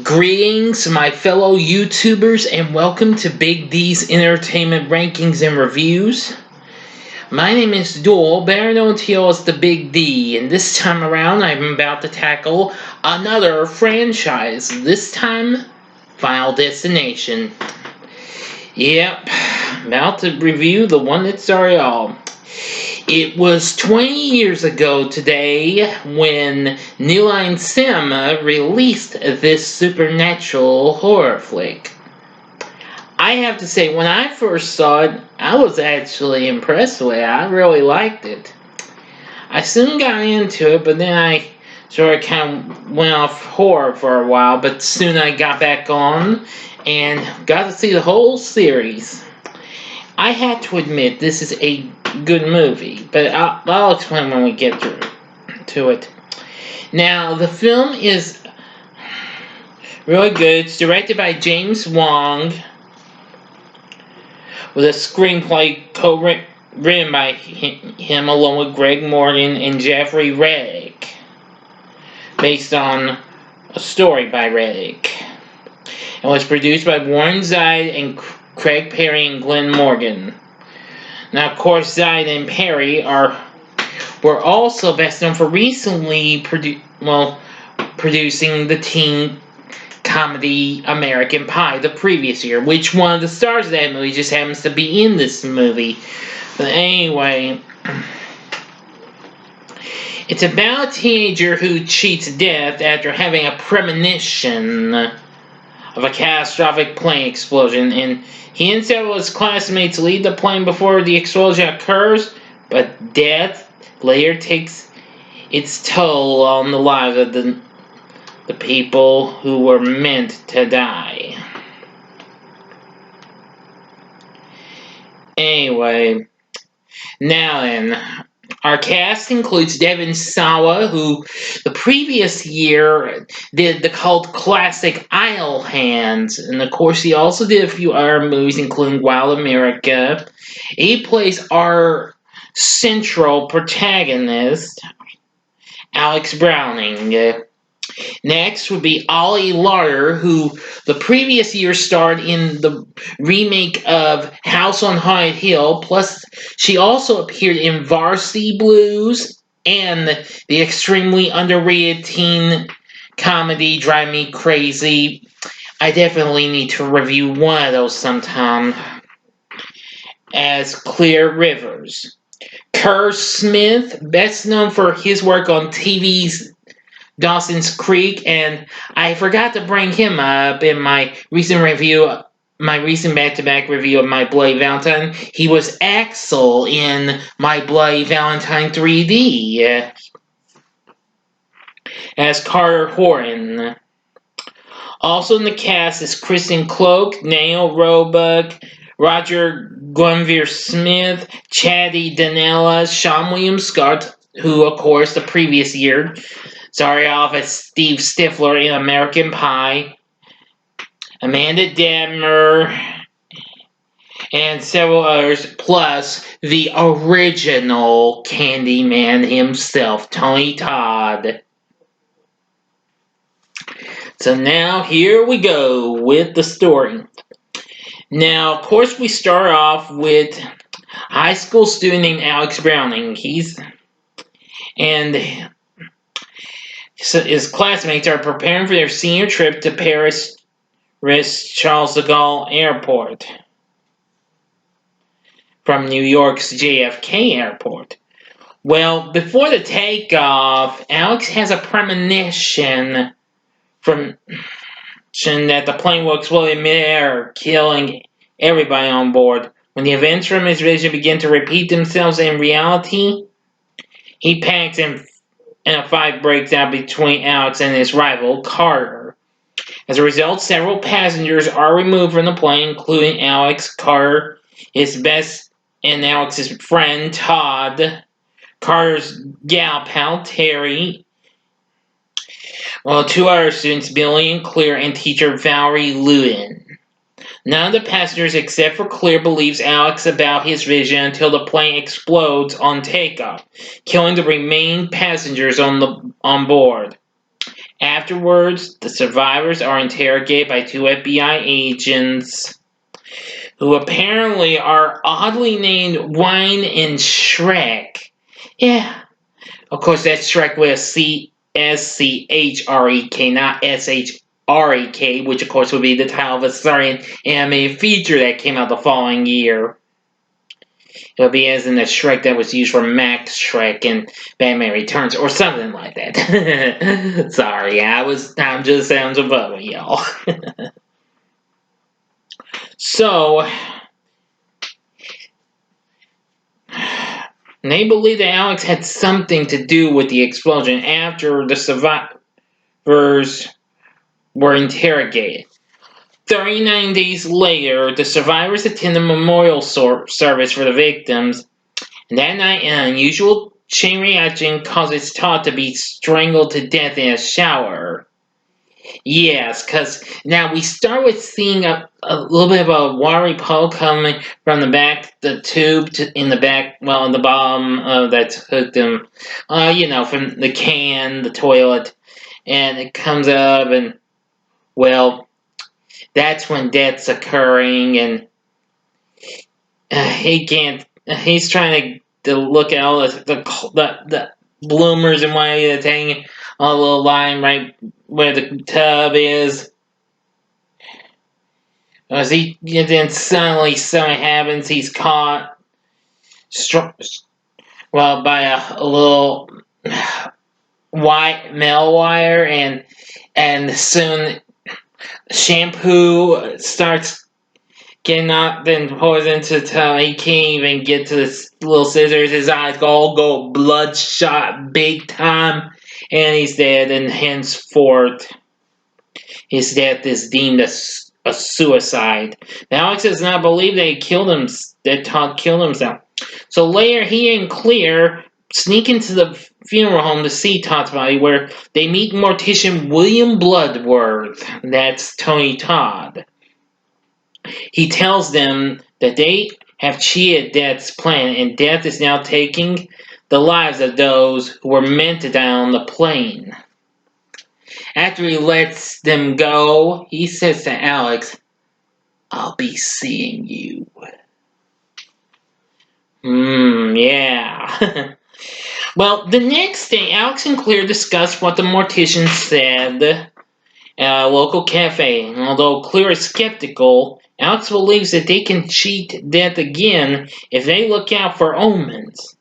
Greetings, my fellow YouTubers, and welcome to Big D's Entertainment Rankings and Reviews. My name is Duel, better known to you as the Big D, and this time around I'm about to tackle another franchise. This time, Final Destination. Yep, about to review the one that started all. It was 20 years ago today when New Line Cinema released this supernatural horror flick. I have to say, when I first saw it, I was actually impressed with it. I really liked it. I soon got into it, but then I sort of kind of went off horror for a while, but soon I got back on and got to see the whole series. I had to admit, this is a good movie, but I'll explain when we get to it. Now, the film is really good. It's directed by James Wong, with a screenplay co-written by him along with Greg Morgan and Jeffrey Reddick, based on a story by Reddick, and was produced by Warren Zide and Craig Perry and Glenn Morgan. Now, of course, Zide and Perry were also best known for recently producing the teen comedy American Pie the previous year, which one of the stars of that movie just happens to be in this movie. But anyway, it's about a teenager who cheats death after having a premonition of a catastrophic plane explosion, and he and several of his classmates leave the plane before the explosion occurs, but death later takes its toll on the lives of the people who were meant to die. Anyway, now then, our cast includes Devon Sawa, who the previous year did the cult classic Isle Hands, and of course he also did a few other movies including Wild America. He plays our central protagonist, Alex Browning. Next would be Ollie Larter, who the previous year starred in the remake of House on Haunted Hill, plus she also appeared in Varsity Blues and the extremely underrated teen comedy Drive Me Crazy. I definitely need to review one of those sometime, as Clear Rivers. Kerr Smith, best known for his work on TV's Dawson's Creek, and I forgot to bring him up in my recent back-to-back review of My Bloody Valentine. He was Axel in My Bloody Valentine 3D as Carter Horan. Also in the cast is Kristen Cloak, Nail Roebuck, Roger Guenveur Smith, Chaddy Danella, Sean William Scott, who of course the previous year started off as Steve Stifler in American Pie, Amanda Demmer, and several others, plus the original Candyman himself, Tony Todd. So now here we go with the story. Now, of course, we start off with a high school student named Alex Browning. His classmates are preparing for their senior trip to Paris Charles de Gaulle Airport from New York's JFK Airport. Well, before the takeoff, Alex has a premonition that the plane will explode in midair, killing everybody on board. When the events from his vision begin to repeat themselves in reality, he panics and a fight breaks out between Alex and his rival, Carter. As a result, several passengers are removed from the plane, including Alex, Carter, his best, and Alex's friend, Todd, Carter's gal pal, Terry, two other students, Billy and Claire, and teacher Valerie Lewin. None of the passengers except for Claire believes Alex about his vision until the plane explodes on takeoff, killing the remaining passengers on board. Afterwards, the survivors are interrogated by two FBI agents who apparently are oddly named Wine and Shrek. Yeah, of course, that's Shrek with a Schrek, not Shrek, which of course would be the title of a starring animated feature that came out the following year. It would be as in the Shrek that was used for Max Shrek in Batman Returns, or something like that. Sorry, I'm just sounds above y'all. So, they believe that Alex had something to do with the explosion after the survivors were interrogated. 39 days later, the survivors attend a memorial service for the victims. And that night, an unusual chain reaction causes Todd to be strangled to death in a shower. Yes, because now we start with seeing a little bit of a watery puddle coming from the back, the tube in the back, well, in the bottom that's hooked him, from the can, the toilet, and it comes up, and, well, that's when death's occurring, and he can't, he's trying to look at all the bloomers and why that's hanging on a little line right where the tub is. Then suddenly something happens. He's caught, by a little white mail wire, and soon shampoo starts getting up, then pours into the tub. He can't even get to the little scissors. His eyes all go bloodshot big time, and he's dead. And henceforth, his death is deemed a suicide. Now, Alex does not believe that Todd killed himself. So later, he and Claire sneak into the funeral home to see Todd's body, where they meet mortician William Bloodworth. That's Tony Todd. He tells them that they have cheated Death's plan, and Death is now taking the lives of those who were meant to die on the plane. After he lets them go, he says to Alex, "I'll be seeing you." Yeah. Well, the next day, Alex and Claire discuss what the mortician said at a local cafe. And although Claire is skeptical, Alex believes that they can cheat Death again if they look out for omens.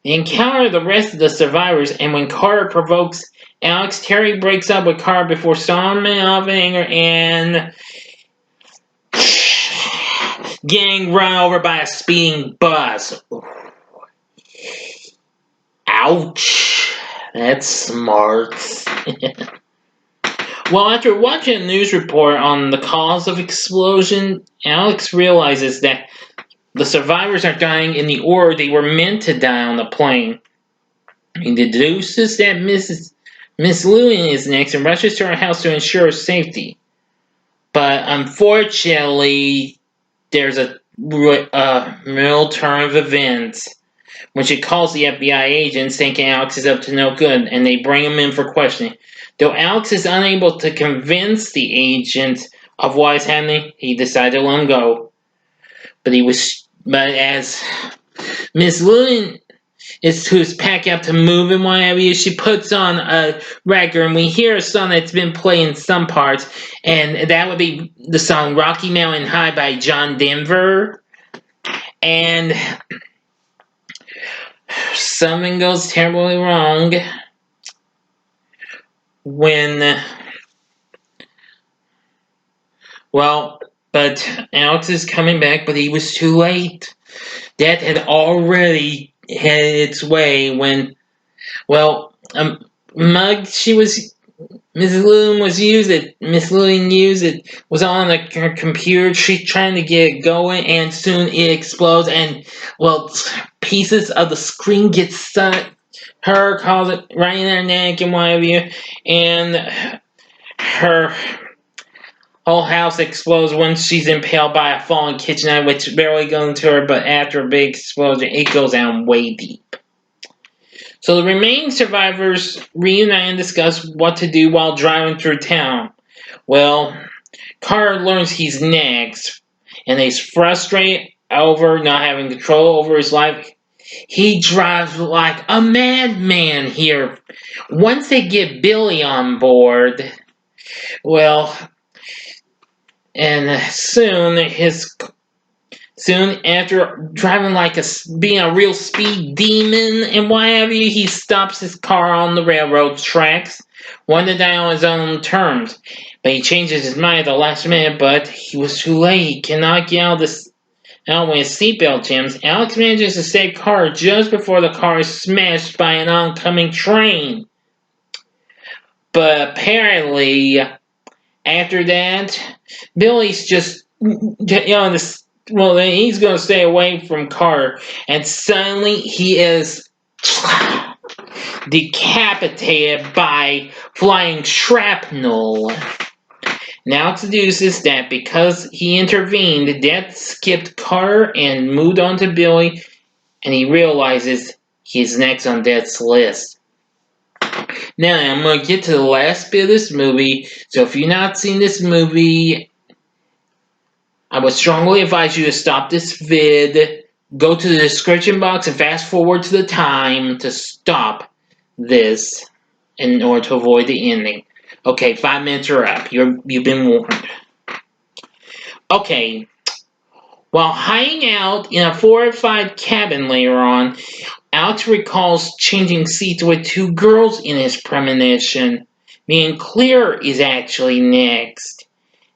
They encounter the rest of the survivors, and when Carter provokes Alex, Terry breaks up with Carter before storming off in anger and getting run over by a speeding bus. Ouch. That's smart. Well, after watching a news report on the cause of explosion, Alex realizes that the survivors are dying in the order they were meant to die on the plane. He deduces that Miss Lewin is next and rushes to her house to ensure her safety. But unfortunately, there's a real turn of events when she calls the FBI agents thinking Alex is up to no good, and they bring him in for questioning. Though Alex is unable to convince the agents of what is happening, he decided to let him go. But as Miss Lewin who's packing up to move and what have you, she puts on a record, and we hear a song that's been playing in some parts, and that would be the song Rocky Mountain High by John Denver. And something goes terribly wrong when, but Alex is coming back, but he was too late. Death had already had its way when, Miss Lewin used it, was on her computer. She's trying to get it going, and soon it explodes, and, pieces of the screen get stuck. Her calls it right in her neck and what have you, and her whole house explodes when she's impaled by a falling kitchen knife, which barely goes into her, but after a big explosion, it goes down way deep. So the remaining survivors reunite and discuss what to do while driving through town. Well, Kerr learns he's next, and he's frustrated over not having control over his life. He drives like a madman here. Once they get Billy on board, well, and soon after driving like being a real speed demon and what have you, he stops his car on the railroad tracks, wanted to die on his own terms. But he changes his mind at the last minute, but he was too late. He cannot get out when his seatbelt jams. Alex manages to save Kerr just before the car is smashed by an oncoming train. But apparently, after that, Billy's just, he's going to stay away from Kerr. And suddenly he is decapitated by flying shrapnel. Now it deduces that because he intervened, Death skipped Kerr and moved on to Billy, and he realizes he's next on Death's list. Now I'm going to get to the last bit of this movie, so if you've not seen this movie, I would strongly advise you to stop this vid, go to the description box and fast forward to the time to stop this in order to avoid the ending. Okay, 5 minutes are up. You've been warned. Okay, while hiding out in a fortified cabin later on, Alex recalls changing seats with two girls in his premonition, meaning Claire is actually next.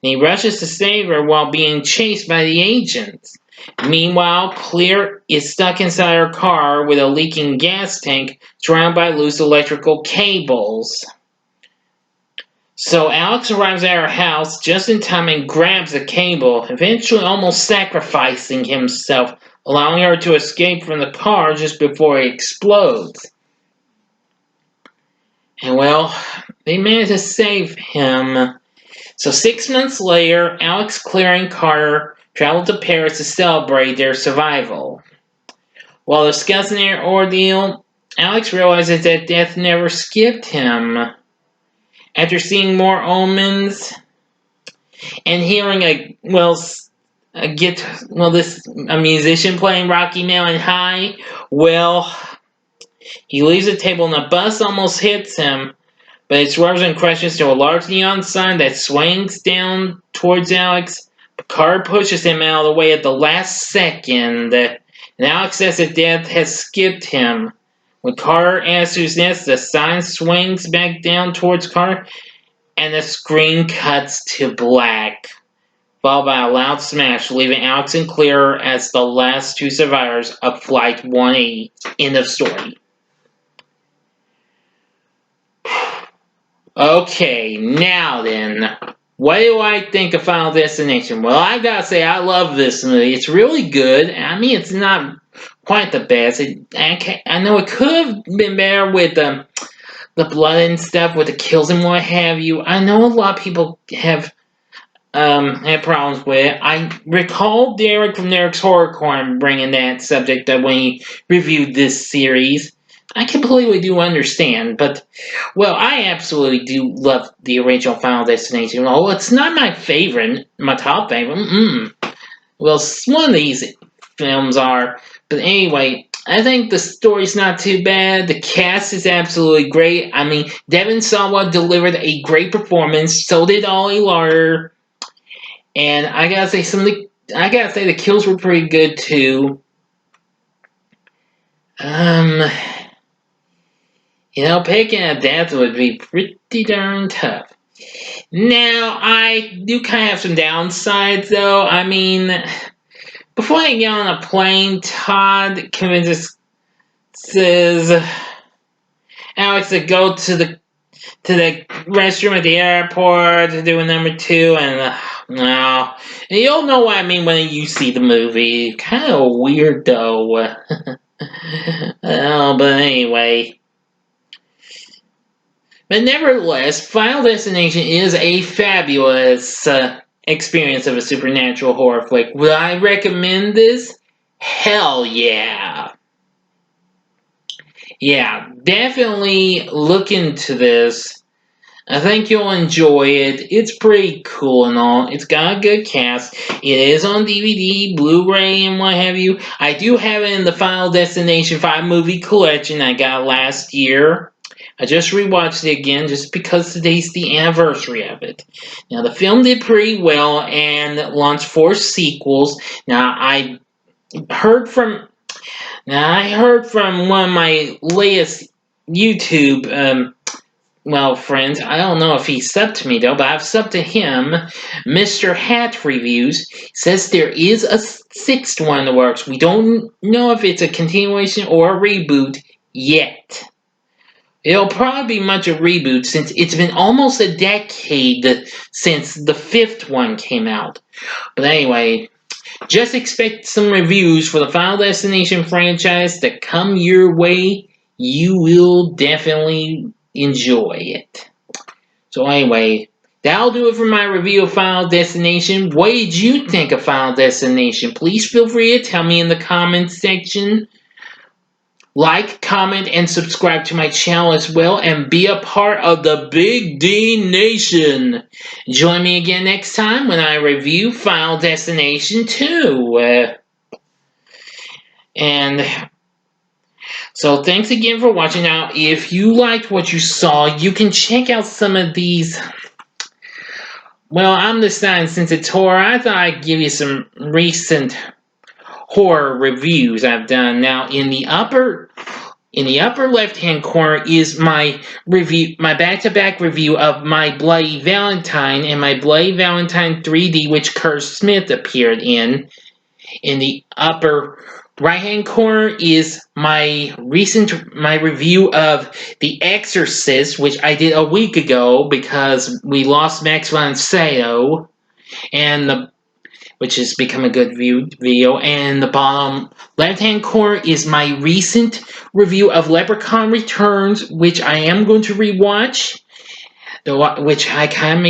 And he rushes to save her while being chased by the agents. Meanwhile, Claire is stuck inside her car with a leaking gas tank surrounded by loose electrical cables. So Alex arrives at her house just in time and grabs the cable, eventually almost sacrificing himself, allowing her to escape from the car just before it explodes. And well, they manage to save him. So 6 months later, Alex, Claire, and Carter travel to Paris to celebrate their survival. While discussing their ordeal, Alex realizes that Death never skipped him. After seeing more omens and hearing a musician playing Rocky Mountain High, well, he leaves the table and the bus almost hits him, but it swerves and crashes to a large neon sign that swings down towards Alex. Picard pushes him out of the way at the last second, and Alex says that Death has skipped him. When Carter asks who's next, the sign swings back down towards Carter, and the screen cuts to black, followed by a loud smash, leaving Alex and Claire as the last two survivors of Flight 180. End of story. Okay, now then, what do I think of Final Destination? Well, I gotta say, I love this movie. It's really good. I mean, it's not quite the best. I know it could have been better with the blood and stuff, with the kills and what have you. I know a lot of people have had problems with it. I recall Derek from Derek's Horror Corner bringing that subject up when he reviewed this series. I completely do understand, but, well, I absolutely do love the original Final Destination. Well, it's not my favorite, my top favorite. Well, one of these films are, but anyway, I think the story's not too bad. The cast is absolutely great. I mean, Devon Sawa delivered a great performance. So did Ollie Larter. And I gotta say the kills were pretty good too. Picking a death would be pretty darn tough. Now, I do kind of have some downsides though. I mean, before I get on a plane, Todd convinces Alex to go to the restroom at the airport to do a number 2, and no, and you'll know what I mean when you see the movie. Kind of weird though. But anyway. But nevertheless, Final Destination is a fabulous experience of a supernatural horror flick. Would I recommend this? Hell yeah. Yeah, definitely look into this. I think you'll enjoy it. It's pretty cool and all. It's got a good cast. It is on DVD, Blu-ray, and what have you. I do have it in the Final Destination 5 movie collection I got last year. I just rewatched it again just because today's the anniversary of it. Now, the film did pretty well and launched 4 sequels. Now, heard from I heard from one of my latest YouTube friends, I don't know if he subbed to me though, but I've subbed to him. Mr. Hat Reviews says there is a 6th one in the works. We don't know if it's a continuation or a reboot yet. It'll probably be much a reboot since it's been almost a decade since the 5th one came out. But anyway, just expect some reviews for the Final Destination franchise to come your way. You will definitely enjoy it. So anyway, that'll do it for my review of Final Destination. What did you think of Final Destination? Please feel free to tell me in the comments section. Like, comment, and subscribe to my channel as well, and be a part of the Big D Nation. Join me again next time when I review Final Destination 2. And so thanks again for watching. Now, if you liked what you saw, you can check out some of these. Well, I'm deciding since it's horror, I thought I'd give you some recent horror reviews I've done. Now, in the upper left-hand corner is my review, my back-to-back review of My Bloody Valentine and My Bloody Valentine 3D, which Kerr Smith appeared in. In the upper right-hand corner is my review of The Exorcist, which I did a week ago because we lost Max von Sydow, which has become a good video. And the bottom left-hand corner is my recent review of Leprechaun Returns, which I am going to rewatch. Which I kind of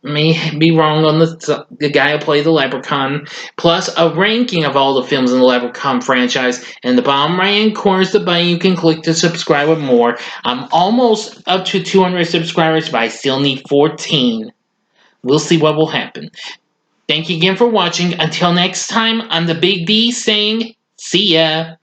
may be wrong on the guy who played the Leprechaun, plus a ranking of all the films in the Leprechaun franchise. And the bottom right-hand corner is the button you can click to subscribe with more. I'm almost up to 200 subscribers, but I still need 14. We'll see what will happen. Thank you again for watching. Until next time, I'm the Big D saying, see ya.